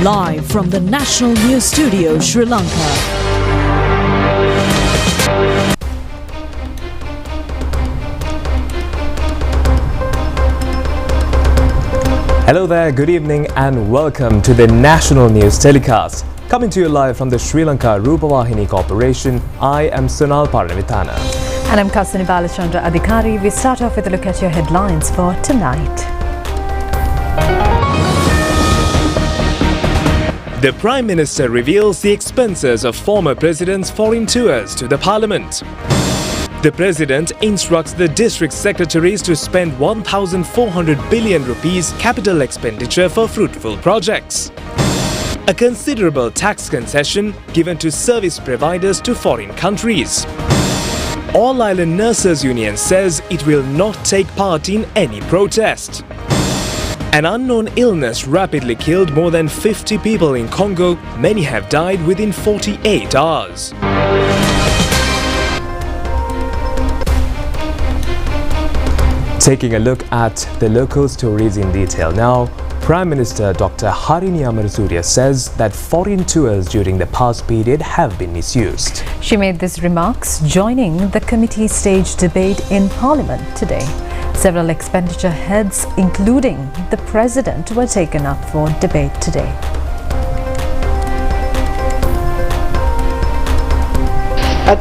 Live from the National News Studio, Sri Lanka. Hello there, good evening and welcome to the National News Telecast. Coming to you live from the Sri Lanka Rupavahini Corporation, I am Sunal Paranavithana. And I'm Kasani Balachandra Adhikari. We start off with a look at your headlines for tonight. The Prime Minister reveals the expenses of former President's foreign tours to the Parliament. The President instructs the district secretaries to spend 1,400 billion rupees capital expenditure for fruitful projects. A considerable tax concession given to service providers to foreign countries. All Island Nurses Union says it will not take part in any protest. An unknown illness rapidly killed more than 50 people in Congo. Many have died within 48 hours. Taking a look at the local stories in detail now, Prime Minister Dr. Harini Amarasuriya says that foreign tours during the past period have been misused. She made these remarks joining the committee stage debate in Parliament today. Several expenditure heads, including the President, were taken up for debate today. Prime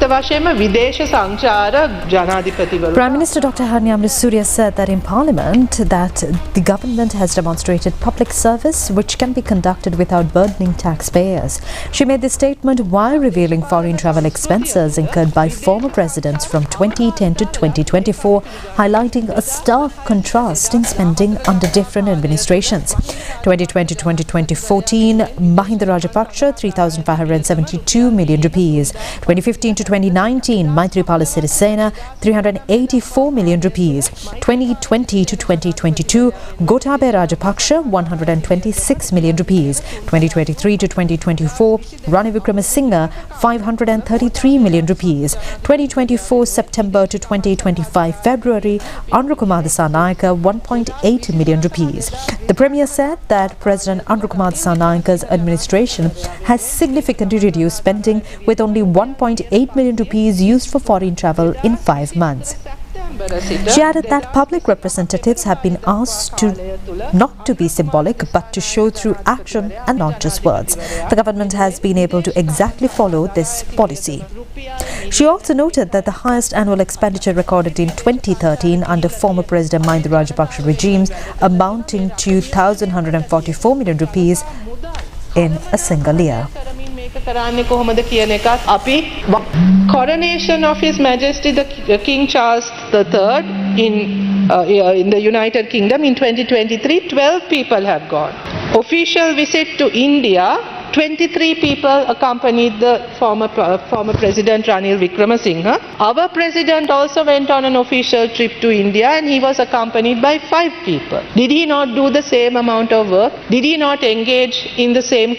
Minister Dr. Harini Amarasuriya said that in Parliament that the government has demonstrated public service which can be conducted without burdening taxpayers. She made this statement while revealing foreign travel expenses incurred by former presidents from 2010 to 2024, highlighting a stark contrast in spending under different administrations. 2020-2014, Mahinda Rajapaksa 3,572 million rupees. 2015 to 2019, Maithripala Sirisena 384 million rupees. 2020 to 2022, Gotabaya Rajapaksa 126 million rupees. 2023 to 2024, Ranil Wickremesinghe 533 million rupees. 2024 September to 2025 February, Andrew Dissanayake 1.8 million rupees. The Premier said that President Andrew Dissanayaka's administration has significantly reduced spending with only 1.8 million rupees used for foreign travel in 5 months. She added that public representatives have been asked not to be symbolic but to show through action and not just words. The government has been able to exactly follow this policy. She also noted that the highest annual expenditure recorded in 2013 under former President Mahinda Rajapaksa regimes amounting to 1,144 million rupees in a single year. Coronation of His Majesty the King Charles III in the United Kingdom in 2023, 12 people have gone. Official visit to India, 23 people accompanied the former President Ranil Wickremesinghe. Our President also went on an official trip to India and he was accompanied by 5 people. Did he not do the same amount of work? Did he not engage in the same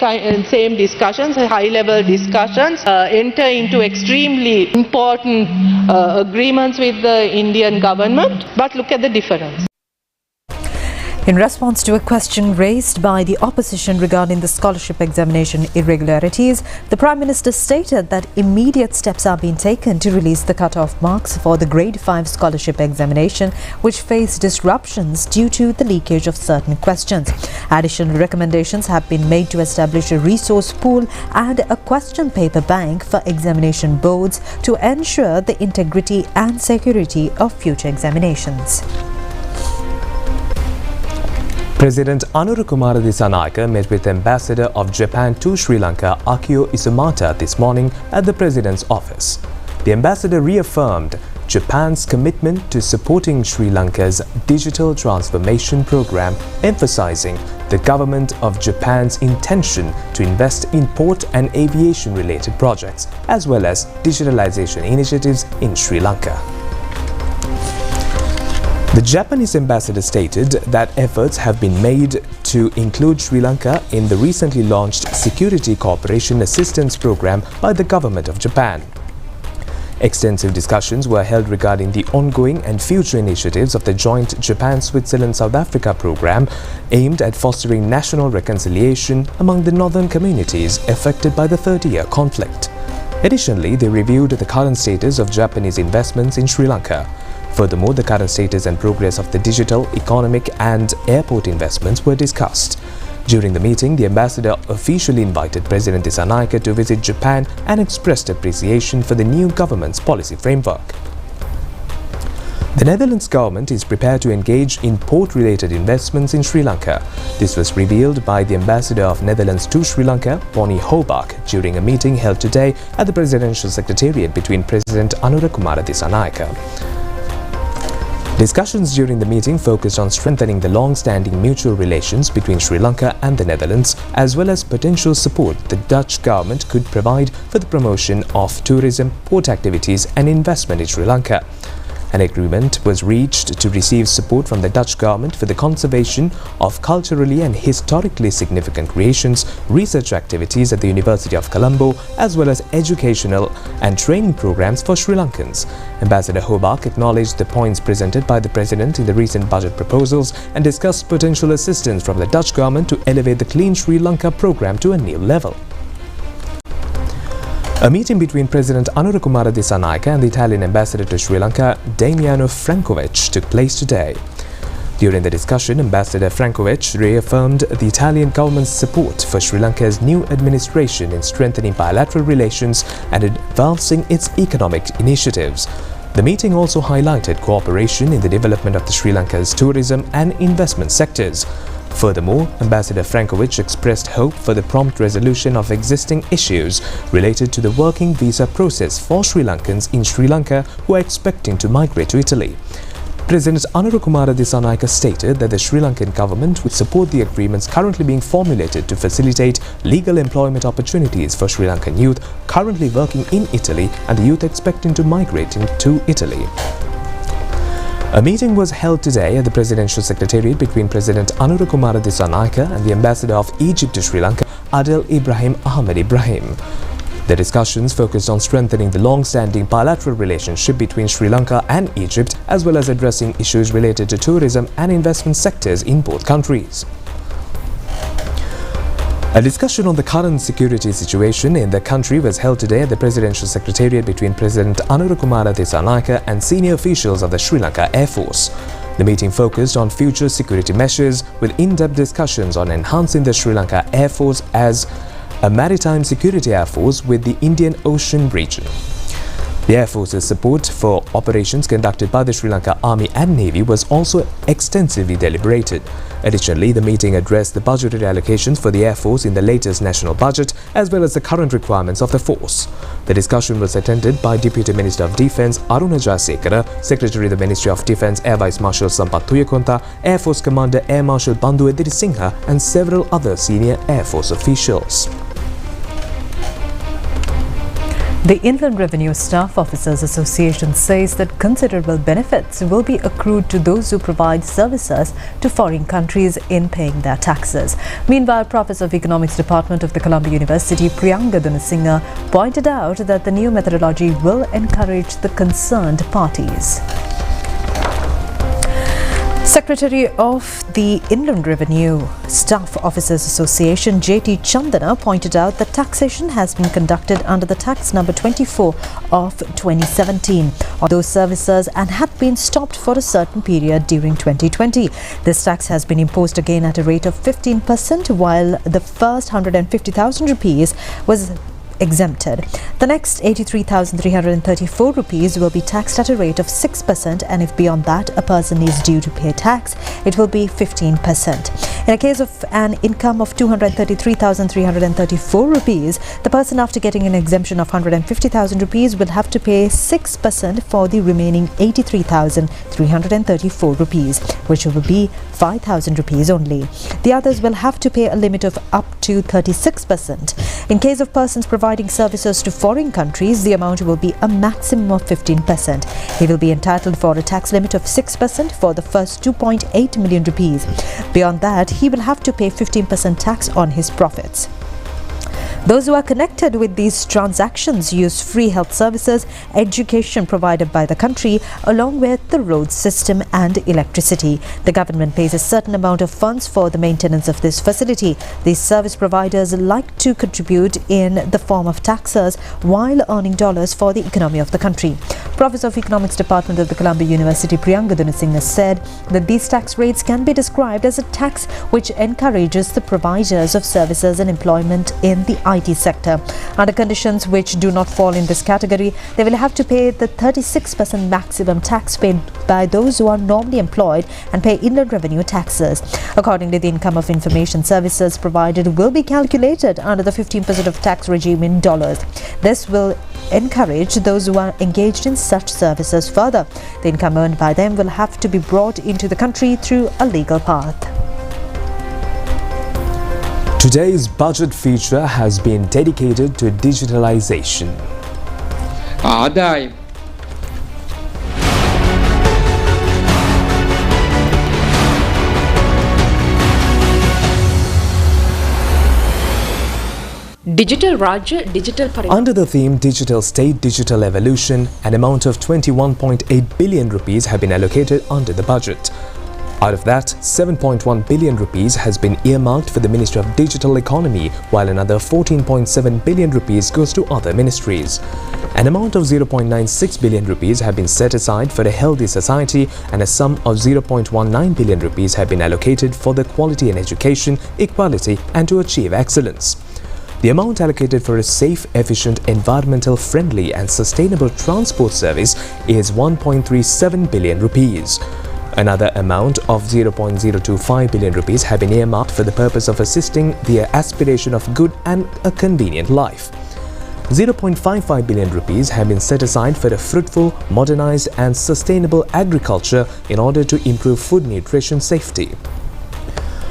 discussions, high-level discussions, enter into extremely important agreements with the Indian government? But look at the difference. In response to a question raised by the opposition regarding the scholarship examination irregularities, the Prime Minister stated that immediate steps are being taken to release the cut-off marks for the Grade 5 scholarship examination, which faced disruptions due to the leakage of certain questions. Additional recommendations have been made to establish a resource pool and a question paper bank for examination boards to ensure the integrity and security of future examinations. President Anura Kumara Dissanayake met with Ambassador of Japan to Sri Lanka, Akio Isumata, this morning at the President's office. The Ambassador reaffirmed Japan's commitment to supporting Sri Lanka's digital transformation program, emphasizing the government of Japan's intention to invest in port and aviation-related projects, as well as digitalization initiatives in Sri Lanka. The Japanese ambassador stated that efforts have been made to include Sri Lanka in the recently launched Security Cooperation Assistance Program by the government of Japan. Extensive discussions were held regarding the ongoing and future initiatives of the joint Japan-Switzerland-South Africa program aimed at fostering national reconciliation among the northern communities affected by the 30-year conflict. Additionally, they reviewed the current status of Japanese investments in Sri Lanka. Furthermore, the current status and progress of the digital, economic and airport investments were discussed. During the meeting, the ambassador officially invited President Dissanayake to visit Japan and expressed appreciation for the new government's policy framework. The Netherlands government is prepared to engage in port-related investments in Sri Lanka. This was revealed by the ambassador of Netherlands to Sri Lanka, Bonnie Hobak, during a meeting held today at the Presidential Secretariat between President Anurakumara Dissanayake. Discussions during the meeting focused on strengthening the long-standing mutual relations between Sri Lanka and the Netherlands, as well as potential support the Dutch government could provide for the promotion of tourism, port activities and investment in Sri Lanka. An agreement was reached to receive support from the Dutch government for the conservation of culturally and historically significant creations, research activities at the University of Colombo, as well as educational and training programs for Sri Lankans. Ambassador Hobak acknowledged the points presented by the President in the recent budget proposals and discussed potential assistance from the Dutch government to elevate the Clean Sri Lanka program to a new level. A meeting between President Anurakumara Dissanayake and the Italian ambassador to Sri Lanka, Damiano Frankovic, took place today. During the discussion, Ambassador Frankovic reaffirmed the Italian government's support for Sri Lanka's new administration in strengthening bilateral relations and advancing its economic initiatives. The meeting also highlighted cooperation in the development of Sri Lanka's tourism and investment sectors. Furthermore, Ambassador Frankovic expressed hope for the prompt resolution of existing issues related to the working visa process for Sri Lankans in Sri Lanka who are expecting to migrate to Italy. President Anurakumara Dissanayake stated that the Sri Lankan government would support the agreements currently being formulated to facilitate legal employment opportunities for Sri Lankan youth currently working in Italy and the youth expecting to migrate into Italy. A meeting was held today at the Presidential Secretariat between President Anurakumara Dissanayake and the Ambassador of Egypt to Sri Lanka, Adel Ibrahim Ahmed Ibrahim. The discussions focused on strengthening the long-standing bilateral relationship between Sri Lanka and Egypt, as well as addressing issues related to tourism and investment sectors in both countries. A discussion on the current security situation in the country was held today at the Presidential Secretariat between President Anurakumara Dissanayake and senior officials of the Sri Lanka Air Force. The meeting focused on future security measures with in-depth discussions on enhancing the Sri Lanka Air Force as a maritime security air force with the Indian Ocean region. The Air Force's support for operations conducted by the Sri Lanka Army and Navy was also extensively deliberated. Additionally, the meeting addressed the budgetary allocations for the Air Force in the latest national budget as well as the current requirements of the force. The discussion was attended by Deputy Minister of Defence Aruna Jayasekara, Secretary of the Ministry of Defence Air Vice Marshal Sampath Tuyakonta, Air Force Commander Air Marshal Bandhu Edirisinghe and several other senior Air Force officials. The Inland Revenue Staff Officers Association says that considerable benefits will be accrued to those who provide services to foreign countries in paying their taxes. Meanwhile, Professor of Economics Department of the Columbia University, Priyanka Dunasinghe, pointed out that the new methodology will encourage the concerned parties. Secretary of the Inland Revenue Staff Officers Association, J.T. Chandana, pointed out that taxation has been conducted under the tax number 24 of 2017 on those services and had been stopped for a certain period during 2020. This tax has been imposed again at a rate of 15%, while the first 150,000 rupees was exempted. The next 83,334 rupees will be taxed at a rate of 6%, and if beyond that a person is due to pay tax, it will be 15%. In a case of an income of 233,334 rupees, the person after getting an exemption of 150,000 rupees will have to pay 6% for the remaining 83,334 rupees, which will be 5,000 rupees only. The others will have to pay a limit of up to 36%. In case of persons providing services to foreign countries, the amount will be a maximum of 15%. He will be entitled for a tax limit of 6% for the first 2.8 million rupees. Beyond that, he will have to pay 15% tax on his profits. Those who are connected with these transactions use free health services, education provided by the country, along with the road system and electricity. The government pays a certain amount of funds for the maintenance of this facility. These service providers like to contribute in the form of taxes while earning dollars for the economy of the country. Professor of Economics Department of the Columbia University Priyanka Dunasinghe said that these tax rates can be described as a tax which encourages the providers of services and employment in the IT sector. Under conditions which do not fall in this category, they will have to pay the 36% maximum tax paid by those who are normally employed and pay inland revenue taxes. Accordingly, the income of information services provided will be calculated under the 15% of tax regime in dollars. This will encourage those who are engaged in such services further. The income earned by them will have to be brought into the country through a legal path. Today's budget feature has been dedicated to digitalization. ආදායම් Digital Rajya, Digital Under the theme Digital State, Digital Evolution, an amount of 21.8 billion rupees have been allocated under the budget. Out of that, 7.1 billion rupees has been earmarked for the Ministry of Digital Economy, while another 14.7 billion rupees goes to other ministries. An amount of 0.96 billion rupees have been set aside for a healthy society, and a sum of 0.19 billion rupees have been allocated for the quality in education, equality, and to achieve excellence. The amount allocated for a safe, efficient, environmental friendly and sustainable transport service is 1.37 billion rupees. Another amount of 0.025 billion rupees have been earmarked for the purpose of assisting the aspiration of good and a convenient life. 0.55 billion rupees have been set aside for a fruitful, modernized and sustainable agriculture in order to improve food nutrition safety.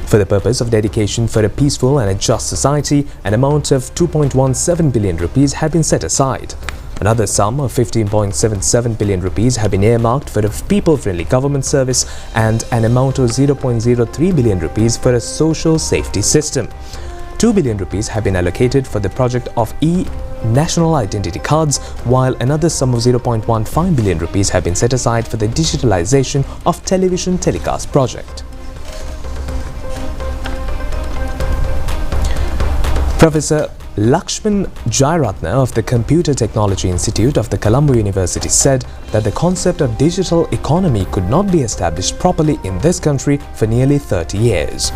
For the purpose of dedication for a peaceful and a just society, an amount of 2.17 billion rupees have been set aside. Another sum of 15.77 billion rupees have been earmarked for a people-friendly government service, and an amount of 0.03 billion rupees for a social safety system. 2 billion rupees have been allocated for the project of e-national identity cards, while another sum of 0.15 billion rupees have been set aside for the digitalization of television telecast project. Professor Lakshman Jairatna of the Computer Technology Institute of the Colombo University said that the concept of digital economy could not be established properly in this country for nearly 30 years.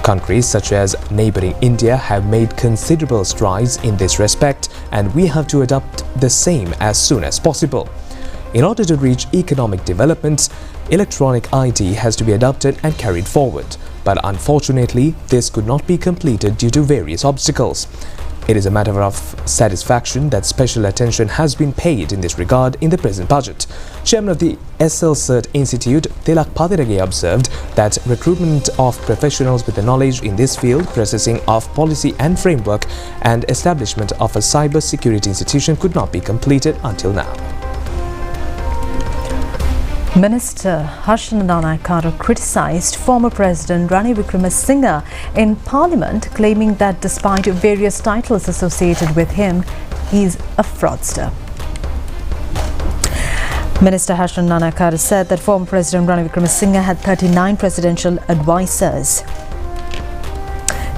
Countries such as neighboring India have made considerable strides in this respect, and we have to adopt the same as soon as possible. In order to reach economic development, electronic ID has to be adopted and carried forward. But unfortunately, this could not be completed due to various obstacles. It is a matter of satisfaction that special attention has been paid in this regard in the present budget. Chairman of the SL Cert Institute, Tilak Padirage, observed that recruitment of professionals with the knowledge in this field, processing of policy and framework, and establishment of a cyber security institution could not be completed until now. Minister Harshan Nanayakara criticised former President Ranil Wickremesinghe in Parliament, claiming that despite various titles associated with him, he is a fraudster. Minister Harshan Nanayakara said that former President Ranil Wickremesinghe had 39 presidential advisers.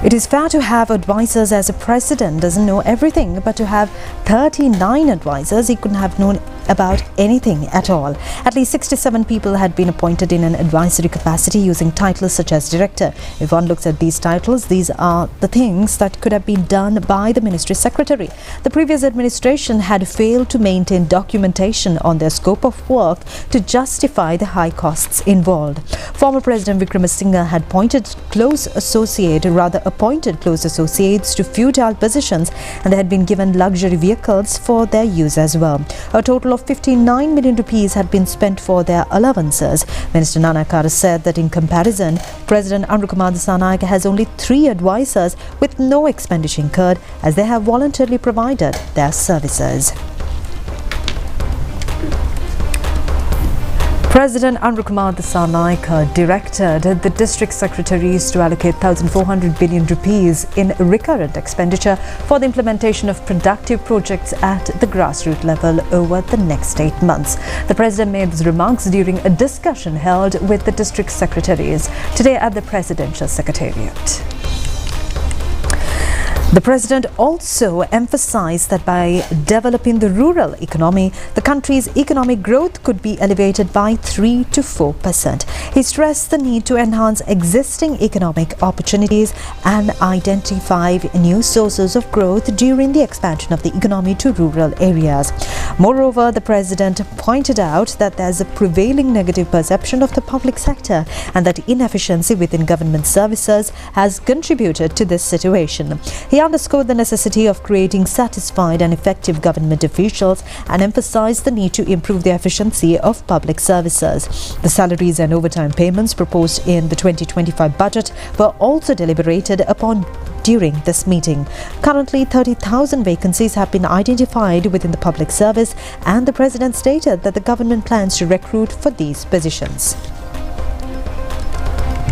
It is fair to have advisers as a president doesn't know everything, but to have 39 advisers, he couldn't have known about anything at all. At least 67 people had been appointed in an advisory capacity using titles such as director. If one looks at these titles, these are the things that could have been done by the ministry secretary. The previous administration had failed to maintain documentation on their scope of work to justify the high costs involved. Former President Wickremesinghe had appointed close associates to futile positions, and they had been given luxury vehicles for their use as well. A total of 59 million rupees had been spent for their allowances. Minister Nanayakara said that in comparison, President Andrukumar Dissanayake has only 3 advisers with no expenditure incurred, as they have voluntarily provided their services. President Anurukumar Dissanayake directed the district secretaries to allocate 1,400 billion rupees in recurrent expenditure for the implementation of productive projects at the grassroots level over the next 8 months. The President made these remarks during a discussion held with the district secretaries today at the Presidential Secretariat. The President also emphasized that by developing the rural economy, the country's economic growth could be elevated by 3 to 4%. He stressed the need to enhance existing economic opportunities and identify new sources of growth during the expansion of the economy to rural areas. Moreover, the President pointed out that there's a prevailing negative perception of the public sector and that inefficiency within government services has contributed to this situation. He underscored the necessity of creating satisfied and effective government officials and emphasized the need to improve the efficiency of public services. The salaries and overtime payments proposed in the 2025 budget were also deliberated upon during this meeting. Currently, 30,000 vacancies have been identified within the public service, and the President stated that the government plans to recruit for these positions.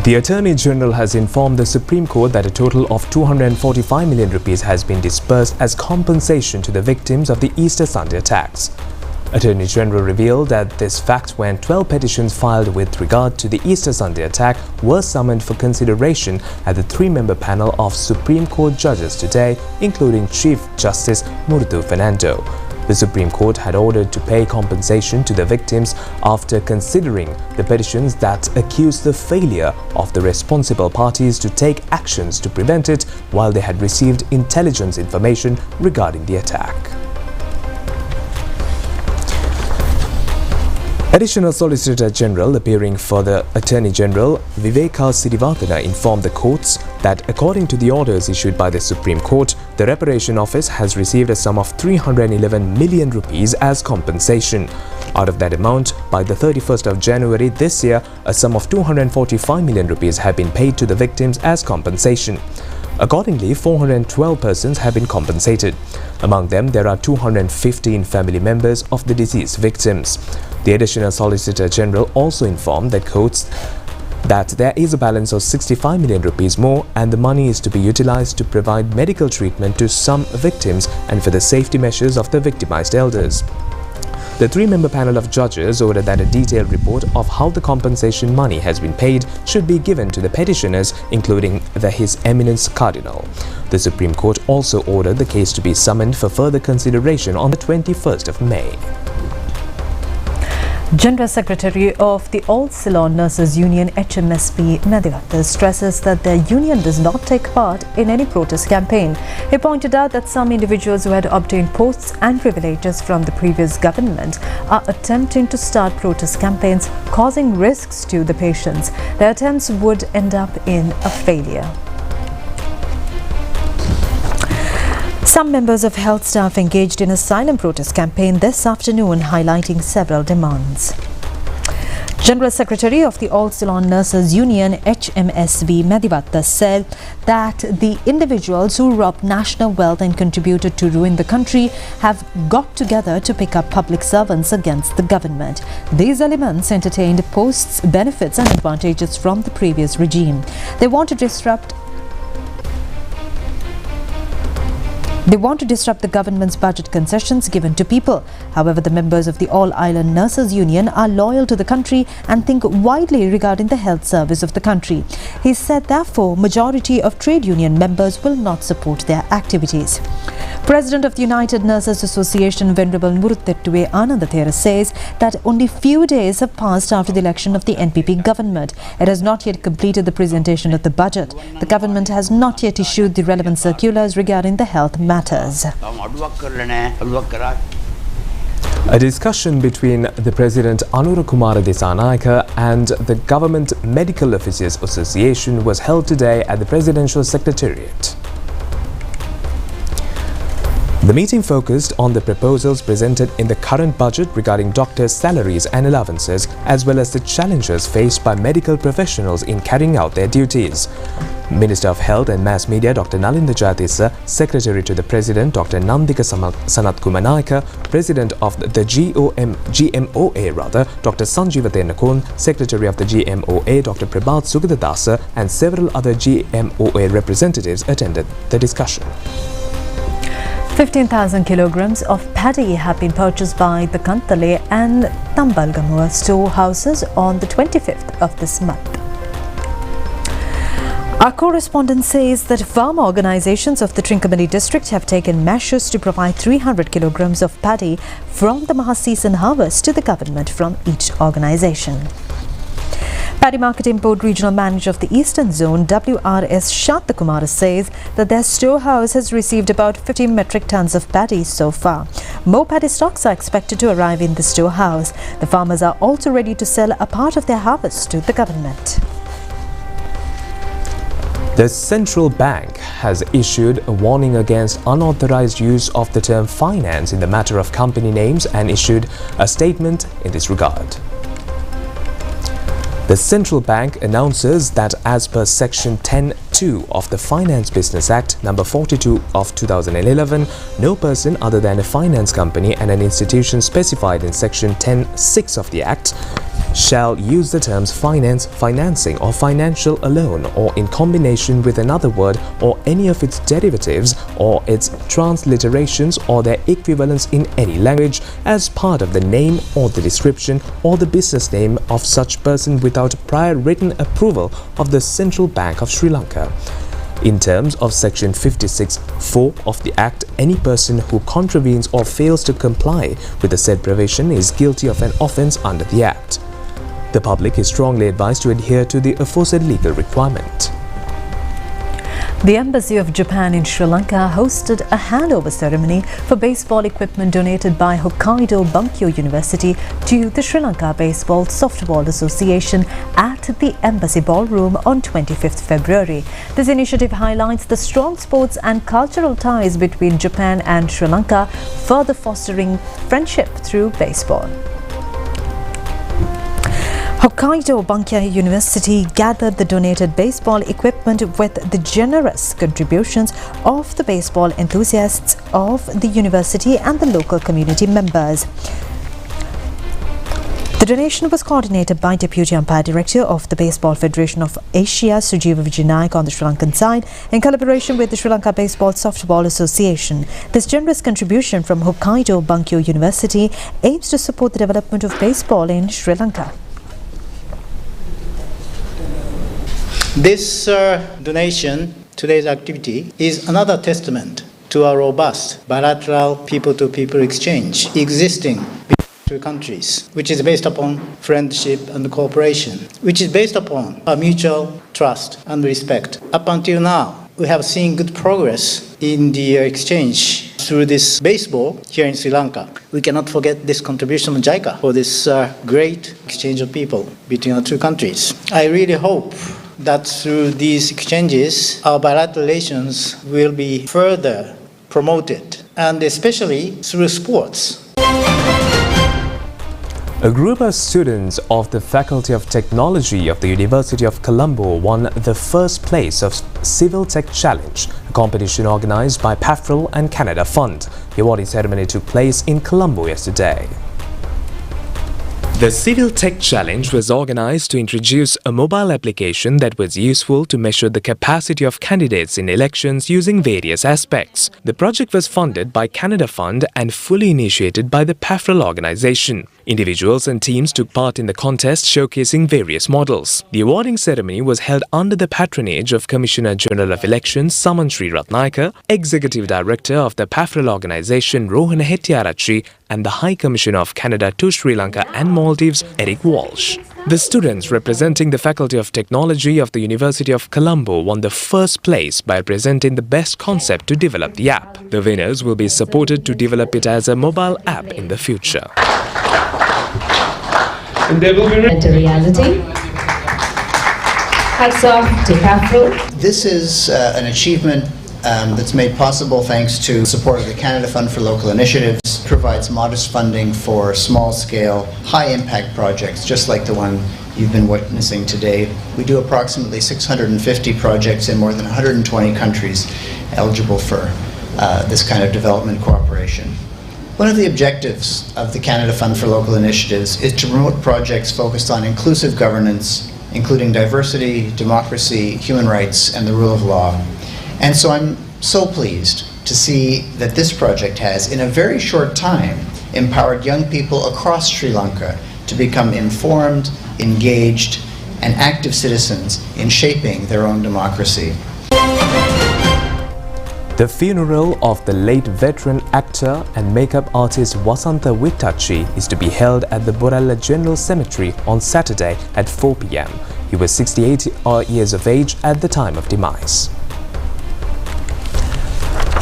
The Attorney General has informed the Supreme Court that a total of 245 million rupees has been disbursed as compensation to the victims of the Easter Sunday attacks. Attorney General revealed that this fact when 12 petitions filed with regard to the Easter Sunday attack were summoned for consideration at the 3-member panel of Supreme Court judges today, including Chief Justice Murthu Fernando. The Supreme Court had ordered to pay compensation to the victims after considering the petitions that accused the failure of the responsible parties to take actions to prevent it while they had received intelligence information regarding the attack. Additional Solicitor General appearing for the Attorney General Viveka Sirivardhana informed the courts that according to the orders issued by the Supreme Court, the Reparation Office has received a sum of 311 million rupees as compensation. Out of that amount, by the 31st of January this year, a sum of 245 million rupees have been paid to the victims as compensation. Accordingly, 412 persons have been compensated. Among them, there are 215 family members of the deceased victims. The Additional Solicitor General also informed the courts that there is a balance of 65 million rupees more and the money is to be utilized to provide medical treatment to some victims and for the safety measures of the victimized elders. The 3-member panel of judges ordered that a detailed report of how the compensation money has been paid should be given to the petitioners, including His Eminence Cardinal. The Supreme Court also ordered the case to be summoned for further consideration on the 21st of May. General Secretary of the All Ceylon Nurses Union HMSP Medivatta stresses that their union does not take part in any protest campaign. He pointed out that some individuals who had obtained posts and privileges from the previous government are attempting to start protest campaigns, causing risks to the patients. Their attempts would end up in a failure. Some members of health staff engaged in a silent protest campaign this afternoon, highlighting several demands. General Secretary of the All Ceylon Nurses Union HMSB Medivatta said that the individuals who robbed national wealth and contributed to ruin the country have got together to pick up public servants against the government. These elements entertained posts, benefits and advantages from the previous regime. They want to disrupt the government's budget concessions given to people. However, the members of the All Island Nurses Union are loyal to the country and think widely regarding the health service of the country. He said, therefore, majority of trade union members will not support their activities. President of the United Nurses Association, Venerable Muruthettuwe Anandathera, says that only few days have passed after the election of the NPP government. It has not yet completed the presentation of the budget. The government has not yet issued the relevant circulars regarding the health matters. A discussion between the President Anurukumar Dissanayake and the Government Medical Officers Association was held today at the Presidential Secretariat. The meeting focused on the proposals presented in the current budget regarding doctors' salaries and allowances, as well as the challenges faced by medical professionals in carrying out their duties. Minister of Health and Mass Media Dr. Nalinda Jayatissa, Secretary to the President Dr. Nandika Sanatkumanayaka, President of the GMOA Dr. Sanjeeva Tenakon, Secretary of the GMOA Dr. Prabhat Sugadadasa and several other GMOA representatives attended the discussion. 15,000 kilograms of paddy have been purchased by the Kantale and Tambalgamua storehouses on the 25th of this month. Our correspondent says that farmer organizations of the Trincomalee district have taken measures to provide 300 kilograms of paddy from the Maha-season harvest to the government from each organization. Paddy Market Import Regional Manager of the Eastern Zone, WRS Shantakumara, says that their storehouse has received about 15 metric tons of paddy so far. More paddy stocks are expected to arrive in the storehouse. The farmers are also ready to sell a part of their harvest to the government. The central bank has issued a warning against unauthorized use of the term finance in the matter of company names and issued a statement in this regard. The central bank announces that as per Section 10(2) of the Finance Business Act No. 42 of 2011, no person other than a finance company and an institution specified in Section 10(6) of the Act shall use the terms finance, financing or financial alone or in combination with another word or any of its derivatives or its transliterations or their equivalents in any language as part of the name or the description or the business name of such person without prior written approval of the Central Bank of Sri Lanka. In terms of Section 56(4) of the Act, any person who contravenes or fails to comply with the said provision is guilty of an offence under the Act. The public is strongly advised to adhere to the aforesaid legal requirement. The Embassy of Japan in Sri Lanka hosted a handover ceremony for baseball equipment donated by Hokkaido Bunkyo University to the Sri Lanka Baseball Softball Association at the Embassy Ballroom on 25th February. This initiative highlights the strong sports and cultural ties between Japan and Sri Lanka, further fostering friendship through baseball. Hokkaido Bunkyo University gathered the donated baseball equipment with the generous contributions of the baseball enthusiasts of the university and the local community members. The donation was coordinated by Deputy Umpire Director of the Baseball Federation of Asia, Sujiva Vijayanayak, on the Sri Lankan side, in collaboration with the Sri Lanka Baseball Softball Association. This generous contribution from Hokkaido Bunkyo University aims to support the development of baseball in Sri Lanka. This donation, today's activity, is another testament to our robust bilateral people-to-people exchange existing between two countries, which is based upon friendship and cooperation, which is based upon a mutual trust and respect. Up until now, we have seen good progress in the exchange through this baseball here in Sri Lanka. We cannot forget this contribution of JICA for this great exchange of people between our two countries. I really hope that through these exchanges, our bilateral relations will be further promoted, and especially through sports. A group of students of the Faculty of Technology of the University of Colombo won the first place of Civil Tech Challenge, a competition organized by PAFRL and Canada Fund. The awarding ceremony took place in Colombo yesterday. The Civil Tech Challenge was organized to introduce a mobile application that was useful to measure the capacity of candidates in elections using various aspects. The project was funded by Canada Fund and fully initiated by the PAFRL organization. Individuals and teams took part in the contest showcasing various models. The awarding ceremony was held under the patronage of Commissioner General of Elections Saman Sri Ratnayaka, Executive Director of the PAFRL organization Rohana Hettiarachchi, and the High Commissioner of Canada to Sri Lanka and Maldives, Eric Walsh. The students representing the Faculty of Technology of the University of Colombo won the first place by presenting the best concept to develop the app. The winners will be supported to develop it as a mobile app in the future. Into reality. Hats off to PAFRL. This is an achievement that's made possible thanks to support of the Canada Fund for Local Initiatives, provides modest funding for small-scale, high-impact projects, just like the one you've been witnessing today. We do approximately 650 projects in more than 120 countries eligible for this kind of development cooperation. One of the objectives of the Canada Fund for Local Initiatives is to promote projects focused on inclusive governance, including diversity, democracy, human rights, and the rule of law. And so I'm so pleased to see that this project has, in a very short time, empowered young people across Sri Lanka to become informed, engaged, and active citizens in shaping their own democracy. The funeral of the late veteran actor and makeup artist Vasantha Vittachi is to be held at the Boralla General Cemetery on Saturday at 4 p.m. He was 68 years of age at the time of demise.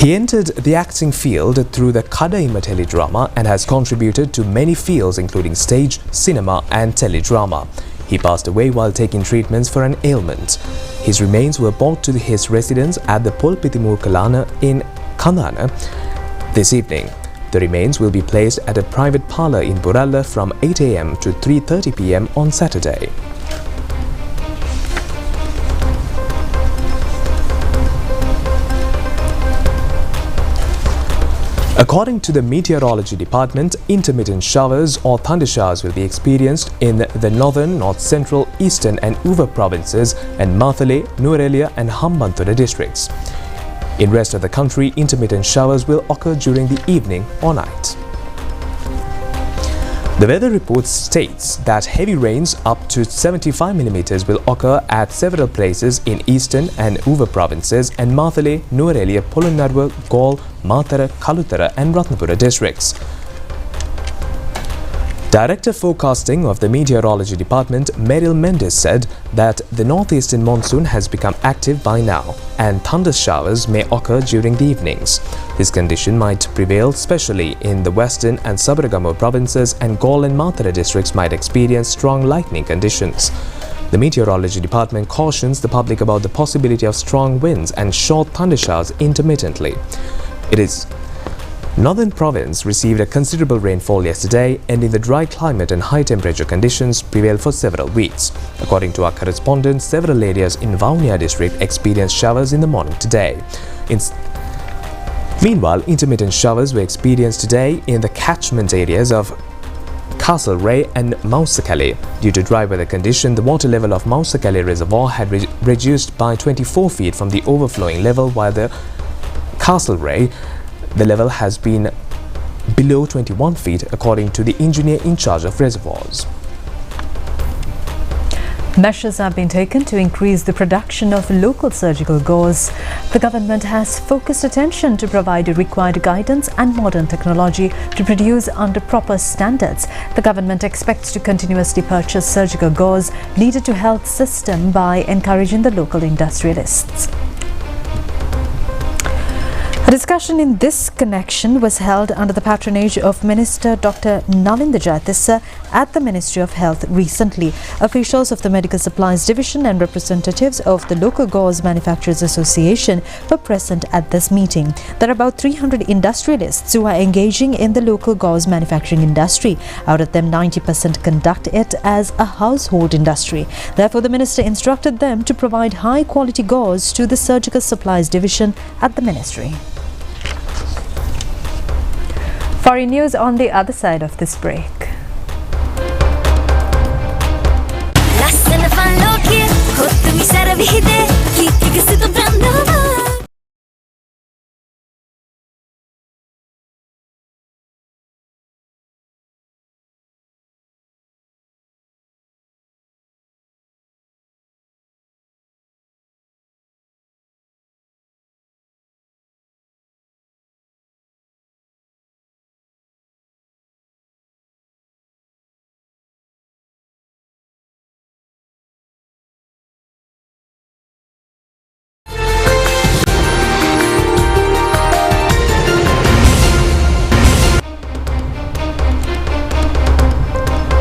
He entered the acting field through the Kadaima teledrama and has contributed to many fields including stage, cinema and teledrama. He passed away while taking treatments for an ailment. His remains were brought to his residence at the Polpitimurkalana in Kandana this evening. The remains will be placed at a private parlour in Boralla from 8 a.m. to 3:30 p.m. on Saturday. According to the Meteorology Department, intermittent showers or thundershowers will be experienced in the northern, north central, eastern and Uva provinces and Mathale, Nuwara and Hambantota districts. In rest of the country, intermittent showers will occur during the evening or night. The weather report states that heavy rains up to 75 mm will occur at several places in eastern and Uva provinces and Mathale, Nuwara, Polonnaruwa, Galle, Matara, Kalutara and Ratnapura districts. Director Forecasting of the Meteorology Department, Meryl Mendes, said that the northeastern monsoon has become active by now and thunder showers may occur during the evenings. This condition might prevail especially in the western and Sabaragamuwa provinces, and Galle and Matara districts might experience strong lightning conditions. The Meteorology Department cautions the public about the possibility of strong winds and short thunder showers intermittently. Northern province received a considerable rainfall yesterday, ending the dry climate and high temperature conditions prevailed for several weeks. According to our correspondent, several areas in Vaunia district experienced showers in the morning today. Meanwhile, intermittent showers were experienced today in the catchment areas of Castlereagh and Mausakale. Due to dry weather condition, the water level of Mausakale reservoir had reduced by 24 feet from the overflowing level, while the Castlereagh the level has been below 21 feet, according to the engineer in charge of reservoirs. Measures have been taken to increase the production of local surgical gauze. The government has focused attention to provide required guidance and modern technology to produce under proper standards. The government expects to continuously purchase surgical gauze needed to health system by encouraging the local industrialists. A discussion in this connection was held under the patronage of Minister Dr. Nalinda Jayatissa at the Ministry of Health recently. Officials of the Medical Supplies Division and representatives of the Local Gauze Manufacturers Association were present at this meeting. There are about 300 industrialists who are engaging in the local gauze manufacturing industry. Out of them, 90% conduct it as a household industry. Therefore, the minister instructed them to provide high-quality gauze to the Surgical Supplies Division at the ministry. Foreign news on the other side of this break.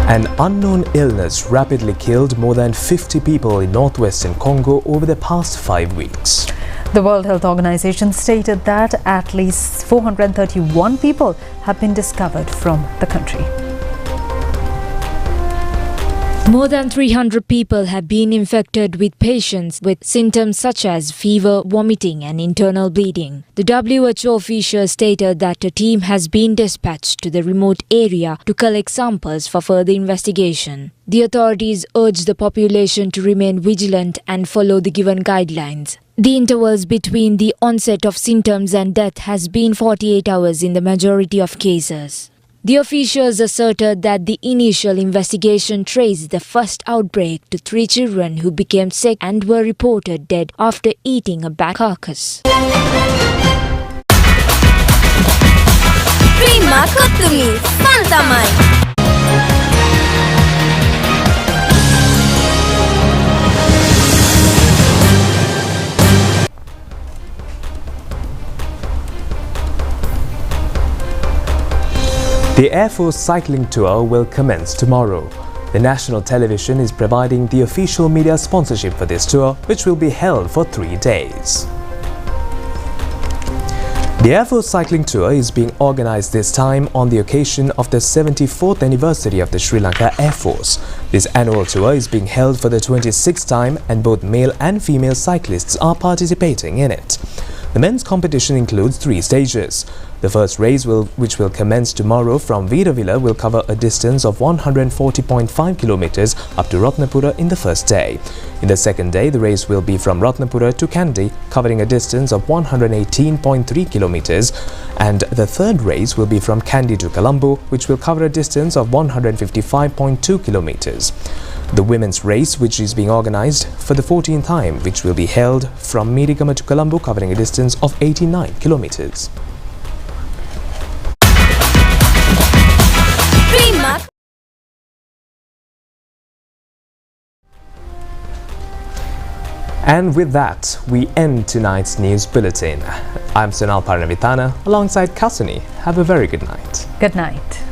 An unknown illness rapidly killed more than 50 people in northwestern Congo over the past 5 weeks. The World Health Organization stated that at least 431 people have been discovered from the country. More than 300 people have been infected with patients with symptoms such as fever, vomiting and internal bleeding. The WHO official stated that a team has been dispatched to the remote area to collect samples for further investigation. The authorities urge the population to remain vigilant and follow the given guidelines. The intervals between the onset of symptoms and death has been 48 hours in the majority of cases. The officials asserted that the initial investigation traced the first outbreak to 3 children who became sick and were reported dead after eating a bat carcass. Prima Kottumi, Santamai. The Air Force cycling tour will commence tomorrow. The national television is providing the official media sponsorship for this tour, which will be held for 3 days. The Air Force cycling tour is being organized this time on the occasion of the 74th anniversary of the Sri Lanka Air Force. This annual tour is being held for the 26th time and both male and female cyclists are participating in it. The men's competition includes 3 stages. The first race, which will commence tomorrow from Veeravilla, will cover a distance of 140.5 kilometers up to Ratnapura in the first day. In the second day, the race will be from Ratnapura to Kandy, covering a distance of 118.3 kilometers. And the third race will be from Kandy to Colombo, which will cover a distance of 155.2 kilometers. The women's race, which is being organized for the 14th time, which will be held from Mirigama to Colombo, covering a distance of 89 kilometers. And with that, we end tonight's news bulletin. I'm Sonal Parnavitana alongside Kasuni. Have a very good night. Good night.